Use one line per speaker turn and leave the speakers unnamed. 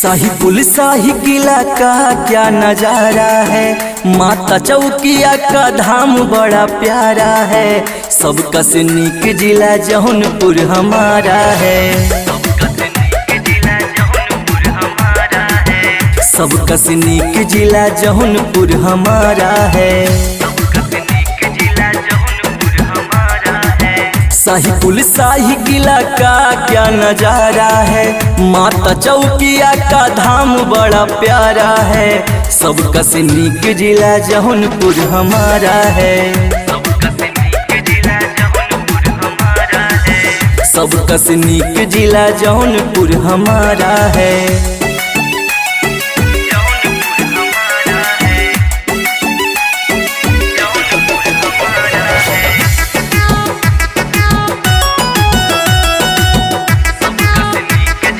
शाही पुल शाही किला का क्या नजारा है, माता चौकिया का धाम बड़ा प्यारा है। सबका से नीक जिला जौनपुर हमारा है, सबका से नीक जिला जौनपुर हमारा है। शाही पुल शाही किला का क्या नजारा है, माता चौकिया का धाम बड़ा प्यारा है। सबका से नीक जिला जौनपुर हमारा है, सबका से नीक जिला जौनपुर हमारा है।